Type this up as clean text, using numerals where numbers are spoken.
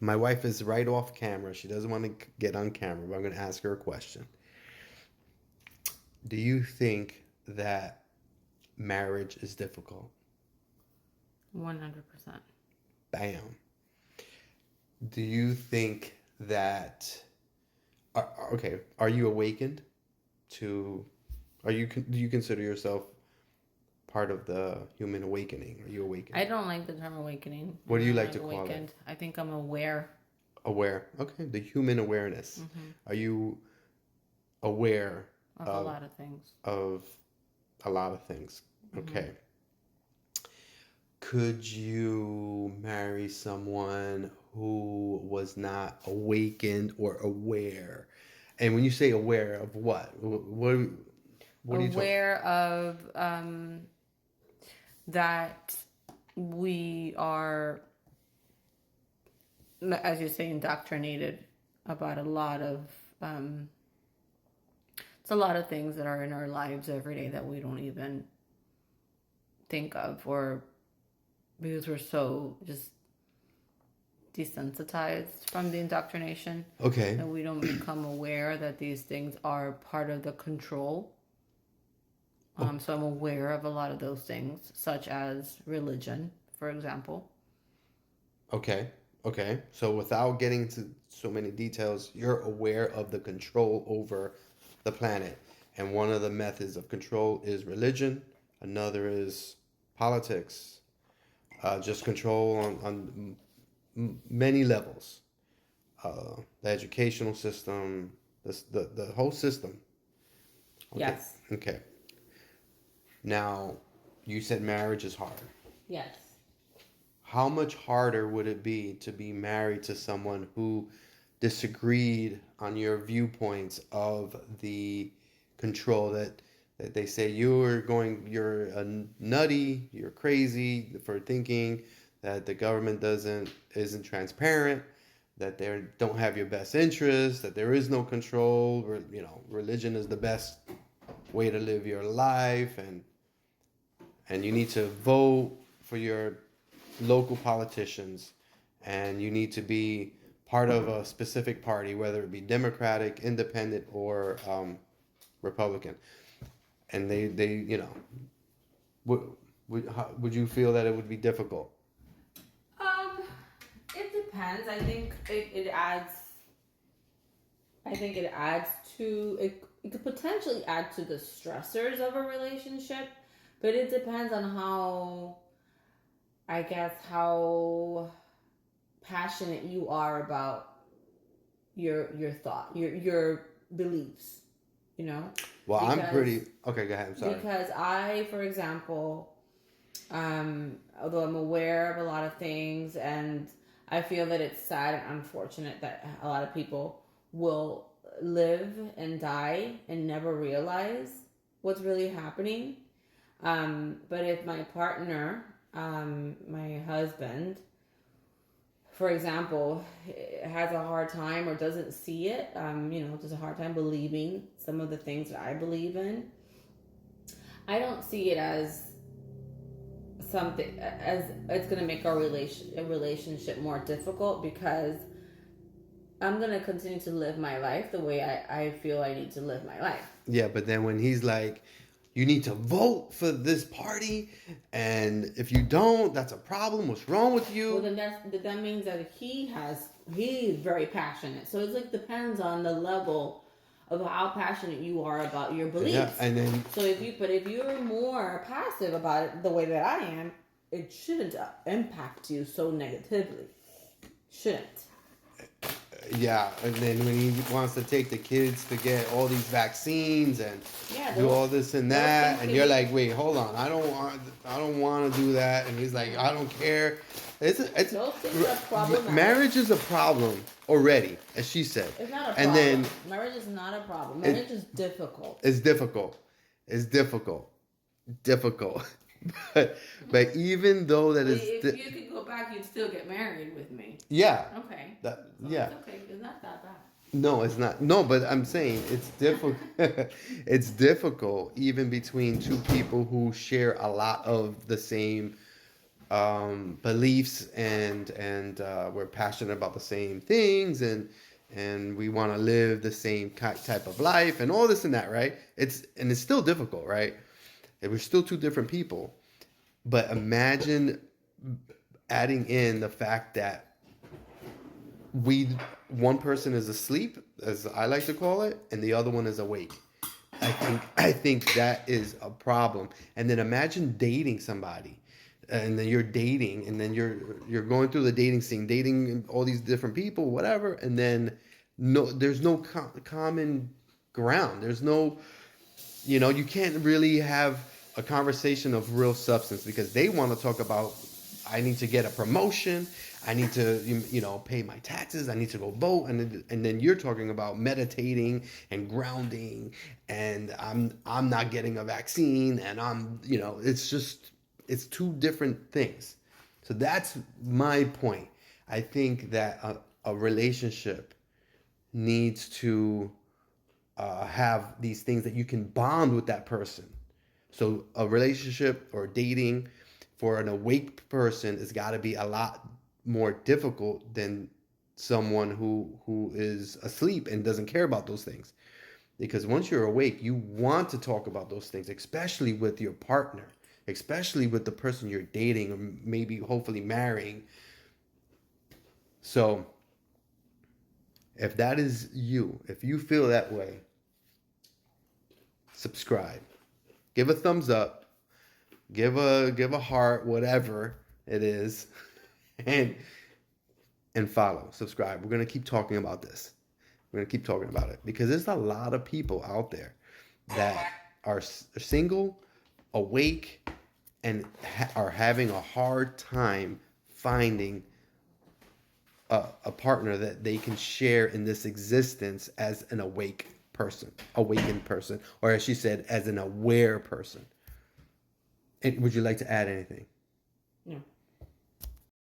My wife is right off camera. She doesn't want to get on camera, but I'm going to ask her a question. Do you think that marriage is difficult? 100%. Bam. Do you think that okay, are you awakened to do you consider yourself part of the human awakening? Are you I awakened? don't like the term awakening. I What do you don't like like to call it? awakened. I think I'm aware Aware. Okay, the human awareness. Are you aware of a of lot of things. of a lot of things? Okay. Could you marry someone who was not awakened or aware? And when you say aware of what are you talking? Aware of that we are, as you say, indoctrinated about a lot of it's a lot of things that are in our lives every day that we don't even think of, or because we're so just desensitized from the indoctrination Okay. that we don't become aware that these things are part of the control. Oh, So I'm aware of a lot of those things, such as religion, for example. okay. Okay. So without getting to so many details, you're aware of the control over the planet. And one of the methods of control is religion. Another is politics. Just control on many levels. The educational system, the whole system. Okay. Yes. Okay. Now, you said marriage is hard. Yes. How much harder would it be to be married to someone who disagreed on your viewpoints of the control that they say you're a nutty, you're crazy for thinking that the government doesn't isn't transparent, that they don't have your best interest, that there is no control, or religion is the best way to live your life, and you need to vote for your local politicians, and you need to be part of a specific party, whether it be Democratic, Independent, or Republican. And they would would you feel that it would be difficult? Um, it depends. I think it adds. I think it adds to it. It could potentially add to the stressors of a relationship, but it depends on how. I guess how passionate you are about your thought, your beliefs. You know, Well, I'm because pretty okay. Go ahead. I'm sorry. because I, for example, although I'm aware of a lot of things, and I feel that it's sad and unfortunate that a lot of people will live and die and never realize what's really happening. But if my partner, my husband, for example, has a hard time or doesn't see it, just a hard time believing some of the things that I believe in, I don't see it as something as it's going to make our relationship more difficult, because I'm going to continue to live my life the way I feel I need to live my life. Yeah, but then when he's like, you need to vote for this party, and if you don't, that's a problem. What's wrong with Well, you? then that means that he's very passionate. So it's like depends on the level of how passionate you are about your Yeah, beliefs. and then So if you're more passive about it the way that I am, it shouldn't impact you so negatively. Shouldn't. yeah, and then when he wants to take the kids to get all these vaccines and Yeah, do all this and those things that, and can you're be like, wait, hold on, I don't want to do that, and he's like, I don't care. It's those things are problematic. marriage is a problem already, as she said, It's not a and problem. then Marriage is not a problem. it, Marriage is difficult. it's difficult. It's difficult. But even though that is If you could go back, you'd still get married with me. yeah, Okay. that So yeah. it's okay. It's not that bad. No, it's not. No, but I'm saying it's difficult. It's difficult even between two people who share a lot of the same beliefs, and we're passionate about the same things, and we want to live the same type of life and all this and that, right? It's still difficult, right? And we're still two different people. But imagine adding in the fact that we one person is asleep, as I like to call it, and the other one is awake. I think that is a problem. And then imagine dating somebody, and then you're dating, and then you're going through the dating scene, dating all these different people, whatever, and then there's no common ground. There's no, you can't really have a conversation of real substance because they want to talk about, I need to get a promotion, I need to pay my taxes, I need to go vote, and then you're talking about meditating and grounding, and I'm not getting a vaccine, and it's two different things. So that's my point. I think that a relationship needs to have these things that you can bond with that person. So a relationship or dating for an awake person has got to be a lot more difficult than someone who is asleep and doesn't care about those things. Because once you're awake, you want to talk about those things, especially with your partner, especially with the person you're dating or maybe hopefully marrying. So if that is you, if you feel that way, subscribe. Give a thumbs up. Give a heart, whatever it is, and follow, subscribe. We're gonna keep talking about this. We're gonna keep talking about it because there's a lot of people out there that are single, awake, and are having a hard time finding a partner that they can share in this existence as an awakened person, or as she said, as an aware person. And would you like to add anything? No.